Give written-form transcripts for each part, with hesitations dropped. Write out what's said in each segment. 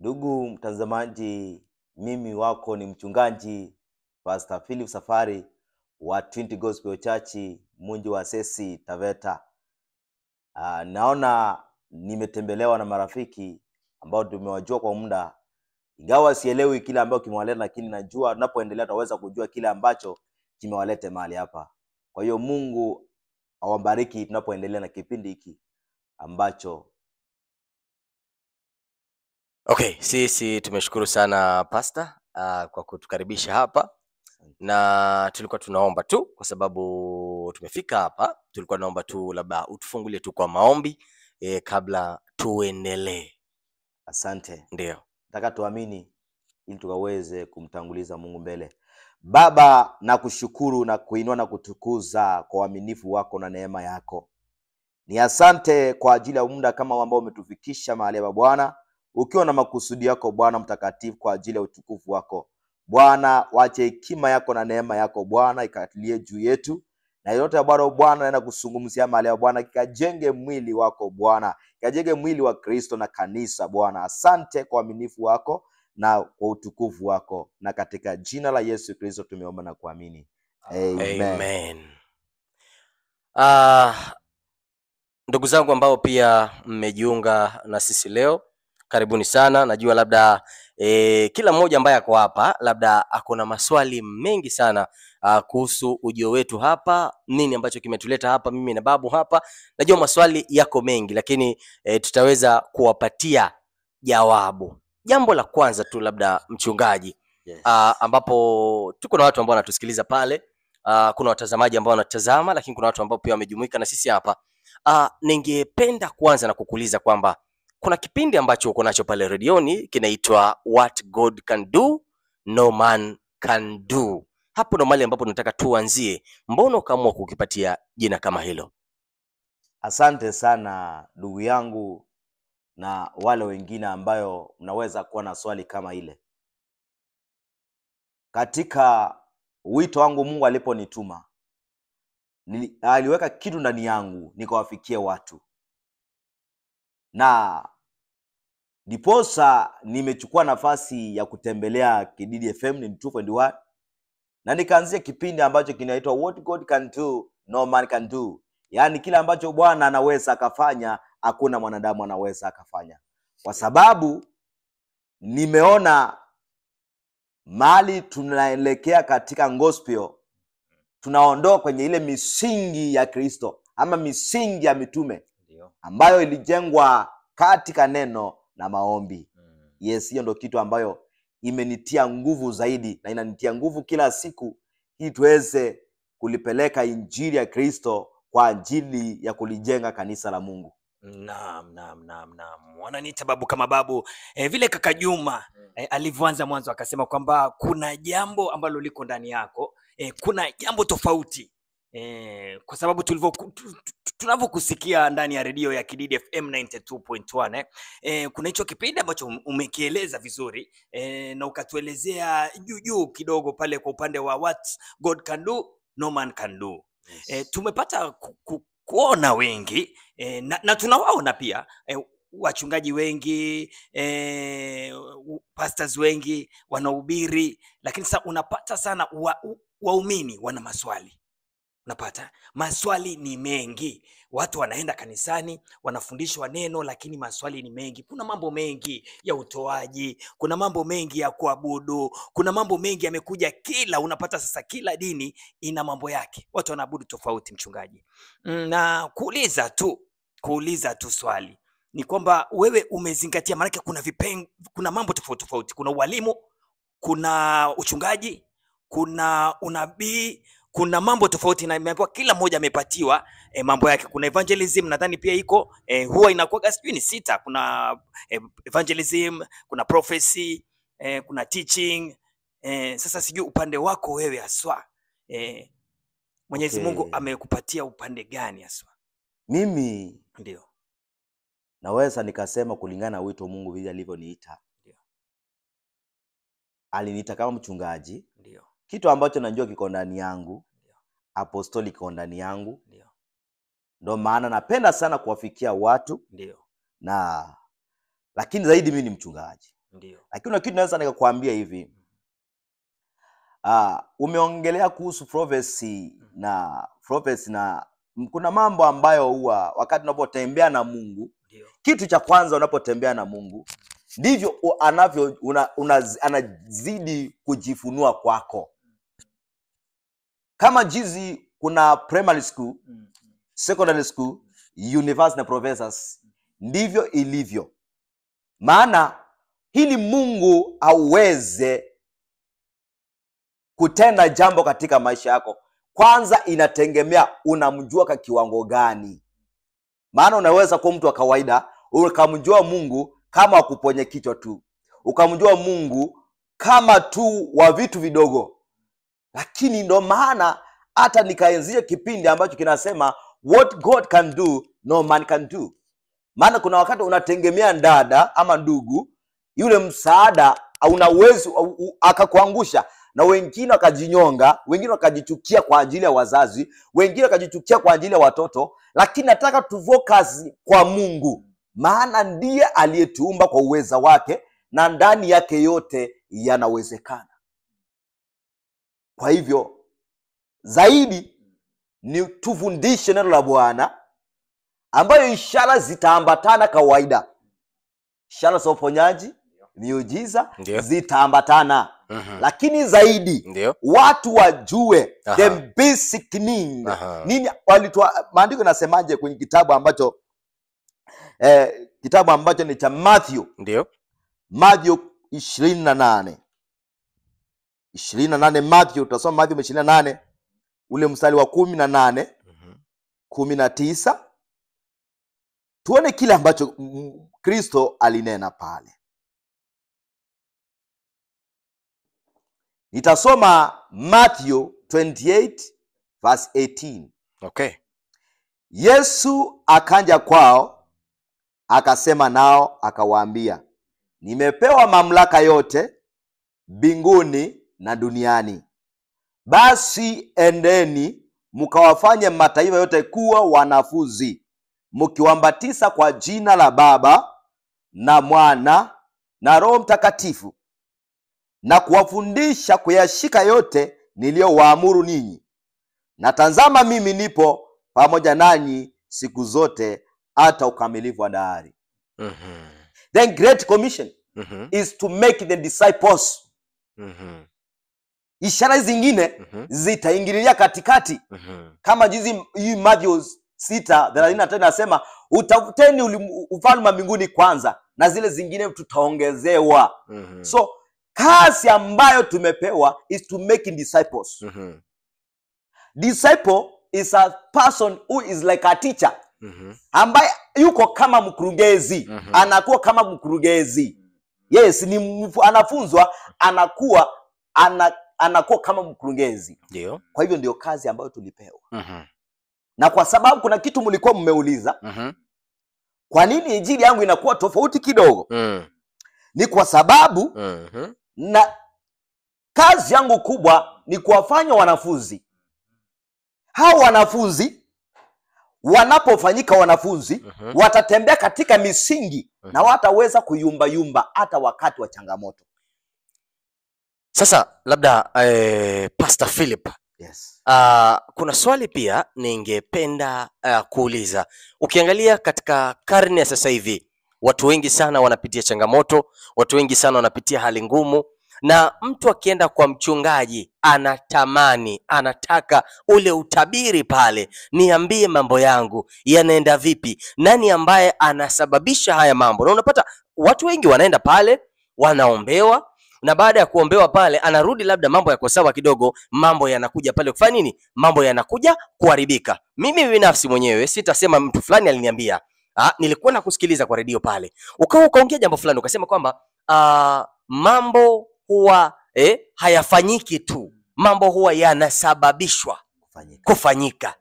Ndugu mtazamaji, mimi wako ni mchungaji Pastor Philip Safari wa Trinity Gospel Church Munji wa Sesi Taveta. Naona nimetembelewa na marafiki ambao tumewajua kwa muda. Ingawa sielewi kile ambacho kimewaleta, lakini najua tunapoendelea tutaweza kujua kile ambacho kimewaleta mahali hapa. Kwa hiyo Mungu awabariki tunapoendelea na kipindi hiki ambacho. Okay, sisi tumeshukuru sana Pastor kwa kutukaribisha hapa, na tulikuwa tunaomba tu kwa sababu tumefika hapa, tulikuwa tunaomba tu labda utufungulie tu kwa maombi kabla tuendelee. Asante. Ndio. Nataka tuamini ili tukaweze kumtanguliza Mungu mbele. Baba, na kushukuru na kuinua na kutukuza kwa uaminifu wako na neema yako. Ni asante kwa ajili ya muda kama ambao umetufikisha mahali hapa Bwana, ukiwa na makusudi yako Bwana mtakatifu kwa ajili ya utukufu wako. Bwana, wache hekima yako na neema yako Bwana ikatilie juu yetu. Na yote ya Bwana naenda kuzungumzia mahali hapa Bwana, kikajenge mwili wako Bwana, kikajenge mwili wa Kristo na kanisa Bwana. Asante kwa uaminifu wako na kwa utukufu wako, na katika jina la Yesu Kristo tumeomba na kuamini. Amen. Ndugu zangu ambao pia mmejiunga na sisi leo, karibuni sana. Najua labda kila mmoja ambaye ako hapa labda ako na maswali mengi sana kuhusu ujio wetu hapa, nini ambacho kimetuleta hapa mimi na babu hapa. Najua maswali yako mengi, lakini tutaweza kuwapatia jawabu. Jambo la kwanza tu labda mchungaji, Yes. Ambapo tuko na watu ambao wanatusikiliza pale, kuna watazamaji ambao wanatazama, lakini kuna watu ambao pia wamejumuika na sisi hapa. Ningependa kuanza na kukuuliza kwamba kuna kipindi ambacho uko nacho pale redioni kinaitwa What God Can Do No Man Can Do. Hapo ndo mahali ambapo nataka tuanzie. Mbona ukaamua kukipatia jina kama hilo? Asante sana ndugu yangu na wale wengine ambayo mnaweza kuwa na swali kama ile. Katika wito wangu Mungu aliponituma, aliweka kitu ndani yangu nikawafikie watu. Na ndiposa nimechukua nafasi ya kutembelea Kididi FM ni 2.1, na nikaanzia kipindi ambacho kinaitwa What God Can Do No Man Can Do. Yaani kile ambacho Bwana anaweza akafanya hakuna mwanadamu anaweza akafanya. Kwa sababu nimeona mahali tunaelekea katika gospel, tunaondoa kwenye ile misingi ya Kristo ama misingi ya mitume ambayo ilijengwa katika neno na maombi. Yes, hiyo ndio kitu ambayo imenitia nguvu zaidi na inanitia nguvu kila siku ili tuweze kulipeleka injili ya Kristo kwa ajili ya kulijenga kanisa la Mungu. Naam. Wananiita babu kama babu. Vile kaka Juma alivyoanza mwanzo akasema kwamba kuna jambo ambalo liko ndani yako, kuna jambo tofauti. Kwa sababu tunavyokusikia ndani ya redio ya Kididi FM 92.1, kuna hicho kipindi ambacho umekieleza vizuri, na ukatuelezea juu kidogo pale kwa upande wa What God Can Do No Man Can Do. Yes. Tumepata kuona wengi na tunawaona pia wachungaji wengi, pastors wengi wanahubiri, lakini sasa unapata sana waumini wana maswali. Unapata maswali ni mengi. Watu wanaenda kanisani, wanafundishwa neno, lakini maswali ni mengi. Kuna mambo mengi ya utoaji, kuna mambo mengi ya kuabudu, kuna mambo mengi yamekuja. Unapata sasa kila dini ina mambo yake. Watu wanaabudu tofauti, mchungaji. Na kuuliza tu swali ni kwamba wewe umezingatia, maana kuna mambo tofauti. Kuna ualimu, kuna uchungaji, kuna unabii, kuna mambo tofauti, na imeambiwa kila mmoja amepatiwa mambo yake. Kuna evangelism, nadhani pia iko huwa inakuwa sijui ni 6. Kuna evangelism, kuna prophecy, kuna teaching. Sasa sijui upande wako wewe haswa, Mwenyezi Mungu amekupatia upande gani haswa? Mimi ndio naweza nikasema kulingana na wito Mungu vile alivyoniita. Ndio. Aliniita kama mchungaji. Ndio. Kitu ambacho najua kiko ndani yangu, apostolic kiko ndani yangu. Ndio maana napenda sana kuwafikia watu. Ndio. Lakini zaidi mimi ni mchungaji. Ndio. Lakini kitu naweza nikakwambia hivi, umeongelea kuhusu prophecy na kuna mambo ambayo huwa wakati unapotembea na Mungu, Ndio. kitu cha kwanza unapotembea na Mungu ndivyo anazidi kujifunua kwako. Kama jizi kuna primary school, secondary school, university na professors, ndivyo ilivyo. Maana hili Mungu aweze kutenda jambo katika maisha yako, kwanza inategemea unamjua kwa kiwango gani. Maana unaweza kuwa mtu wa kawaida ukamjua Mungu kama akuponye kichwa tu, ukamjua Mungu kama tu wa vitu vidogo. Lakini ndo maana hata nikaanzia kipindi ambacho kinasema what God can do no man can do. Maana kuna wakati unategemea dada ama ndugu, yule msaada una uwezo akakuangusha, na wengine wakajinyonga, wengine wakajichukia kwa ajili ya wazazi, wengine wakajichukia kwa ajili ya watoto. Lakini nataka tufocus kwa Mungu, maana ndiye aliyetuumba kwa uweza wake, na ndani yake yote yanawezekana. Kwa hivyo zaidi ni tufundishe neno la Bwana, ambayo ishara zitaambatana kawaida. Ishara za uponyaji, miujiza zitaambatana. Lakini zaidi watu wajue the basic need. Nini maandiko nasemaje kwenye kitabu ambacho ni cha Matthew. Ndio. Matthew 28. Matthew, utasoma Matthew 28 ule mstari wa 18, 19. Tuone kile ambacho Kristo alinena pale. Nitasoma Matthew 28 verse 18. Okay. Yesu akaja kwao, akasema nao, akawaambia, nimepewa mamlaka yote mbinguni na duniani. Basi endeni mkawafanye mataifa yote kuwa wanafunzi, mkiwabatiza kwa jina la Baba na Mwana na Roho Mtakatifu, na kuwafundisha kuyashika yote niliyowaamuru ninyi. Na tazama, mimi nipo pamoja nanyi siku zote hata ukamilifu wa dahari. The Great Commission is to make the disciples. Ishara zingine zitaingililia katikati. Kama jizi hii Matthew 6:35 nasema, utafuteni ufalme wa mbinguni kwanza, na zile zingine tutaongezewa. So kazi ambayo tumepewa is to make disciples. Disciple is a person who is like a teacher, ambaye yuko kama mkurugenzi, anakuwa kama mkurugenzi. Yes, ni anafunzwa, anakuwa kama mkurugenzi. Ndio. Kwa hivyo ndio kazi ambayo tulipewa. Na kwa sababu kuna kitu mlikuwa mmeuliza, kwa nini injili yangu inakuwa tofauti kidogo? Ni kwa sababu na kazi yangu kubwa ni kuwafanya wanafunzi. Hao wanafunzi wanapofanyika wanafunzi, watatembea katika misingi na wataweza kuyumba hata wakati wa changamoto. Sasa labda Pastor Philip, Yes. Kuna swali pia ningependa kuuliza. Ukiangalia katika karne ya sasa hivi, watu wengi sana wanapitia changamoto, watu wengi sana wanapitia hali ngumu, na mtu akienda kwa mchungaji anataka ule utabiri pale, niambie mambo yangu yanaenda vipi, nani ambaye anasababisha haya mambo. Na unapata watu wengi wanaenda pale, wanaombewa, na baada ya kuombewa pale anarudi, labda mambo yako sawa kidogo, mambo yanakuja pale kufanya nini? Mambo yanakuja kuharibika. Mimi binafsi mwenyewe sitasema mtu fulani aliniambia, nilikuwa nakusikiliza kwa redio pale, ukaongea jambo fulani, ukasema kwamba mambo huwa hayafanyiki tu, mambo huwa yanasababishwa kufanyika.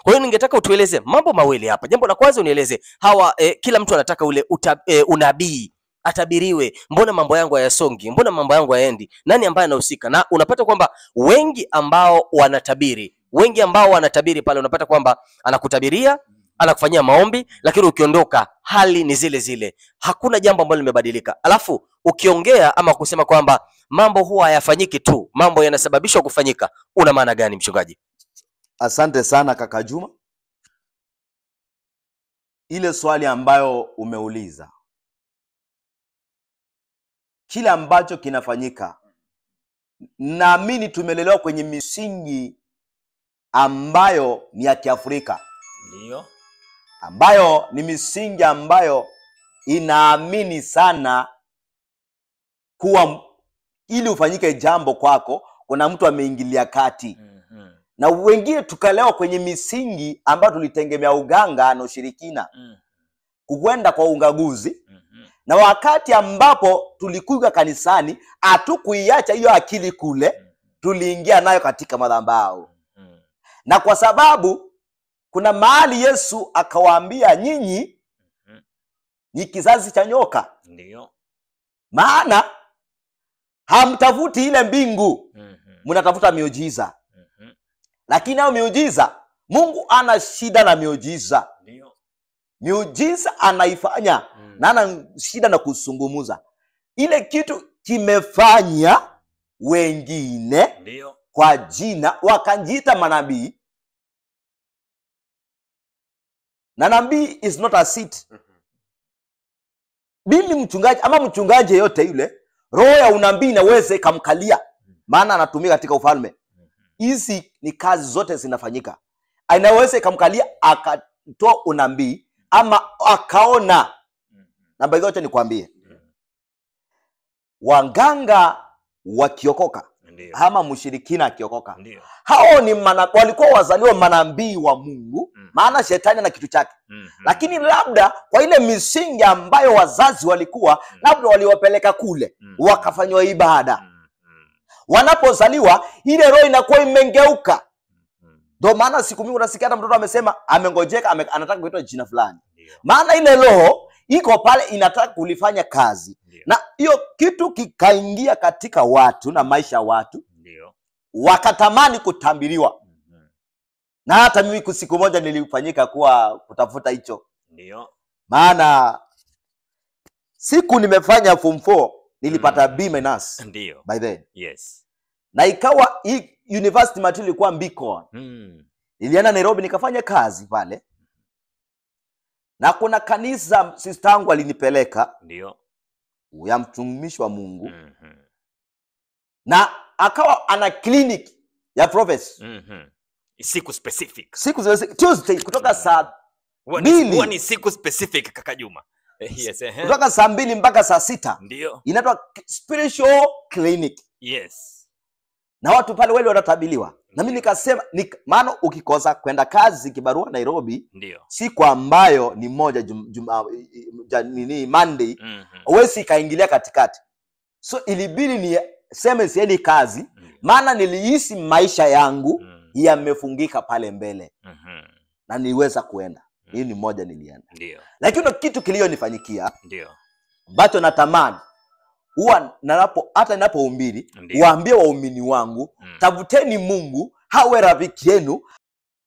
Kwa hiyo ningetaka utueleze mambo mawili hapa. Jambo la kwanza unieleze hawa kila mtu anataka ule unabii, atabiriwe, mbona mambo yangu hayasongi, mbona mambo yangu hayaendi, nani ambaye anahusika? Na unapata kwamba wengi ambao wanatabiri pale, unapata kwamba anakutabiria, anakufanyia maombi, lakini ukiondoka hali ni zile zile, hakuna jambo ambalo limebadilika. Alafu ukiongea ama kusema kwamba mambo huwa hayafanyiki tu, mambo yanasababishwa kufanyika, una maana gani mchungaji? Asante sana kaka Juma. Ile swali ambayo umeuliza, kile ambacho kinafanyika, naamini tumelelewa kwenye misingi ambayo ni ya Kiafrika, Ndio. ambayo ni misingi ambayo inaamini sana kuwa ili ufanyike jambo kwako kuna mtu ameingilia kati. Na wengine tukalewa kwenye misingi ambayo tulitegemea uganga na ushirikina, kukwenda kwa ungaguzi. Na wakati ambapo tulikuja kanisani, hatukuiacha hiyo akili kule, tuliingia nayo katika madhabahu. Na kwa sababu kuna mahali Yesu akawaambia, nyinyi ni kizazi cha nyoka. Ndio. Maana hamtafuti ile mbingu, mnatafuta miujiza. Lakini hao miujiza, Mungu ana shida na miujiza. Ndio. Miujiza anaifanya na ana shida na kusungumuza. Ile kitu kimefanya wengine Ndio. kwa jina wakajiita manabii. Na nabii is not a seat. Mimi mchungaji ama mchungaji yote yule, roho ya unabii inaweza ikamkalia, maana anatumika katika ufalme. Hizi ni kazi zote zinafanyika. Inaweza ikamkalia akatoa unabii ama akaona. Na baadhi yote nikwambie, waganga wakiokoka ama mshirikina akiokoka, hao ni walikuwa wazaliwa manabii wa Mungu, maana shetani na kitu chake. Lakini labda kwa ile misingi ambayo wazazi walikuwa, labda waliwapeleka kule wakafanywa ibada. Wanapozaliwa ile roho inakuwa imengeuka. Ndio maana siku mingi unasikia hata mtoto amesema amengojeka, anataka kuitwa jina fulani. Maana ile roho iko pale inataka kulifanya kazi. Na hiyo kitu kikaingia katika watu na maisha ya watu. Wakatamani kutambiriwa. Na hata mimi siku moja nilifanyika kuwa kutafuta hicho. Maana siku nimefanya form 4 nilipata B-. Ndio. By then. Yes. Na ikawa hii university material ilikuwa Mbiko. Nilienda Nairobi nikafanya kazi pale. Na kuna kanisa sistangu alinipeleka. Ndio. Ya mtumishi wa Mungu. Na akawa ana clinic ya prophecy. Siku specific. Siku Tuesday kutoka saa 2. Huwa ni siku specific kaka Juma. Yes, kutoka saa 2 mpaka saa 6. Ndio. Inaitwa spiritual clinic. Yes. Na watu pale wale wanatabiliwa. Na mimi nikasema maana ukikosa kwenda kazi kibarua Nairobi, ndio siku ambayo ni moja Monday, huwezi kaingilia katikati. So ilibidi ni sema siendi kazi, maana nilihisi maisha yangu yamefungika pale mbele. Na niweza kuenda. Hii ni moja nilienda. Ndio. Lakini kitu kiliyonifanyikia, ndio ambacho natamani huwa hata ninapohubiri waambie waumini wangu, tafuteni Mungu hawe rafiki yenu,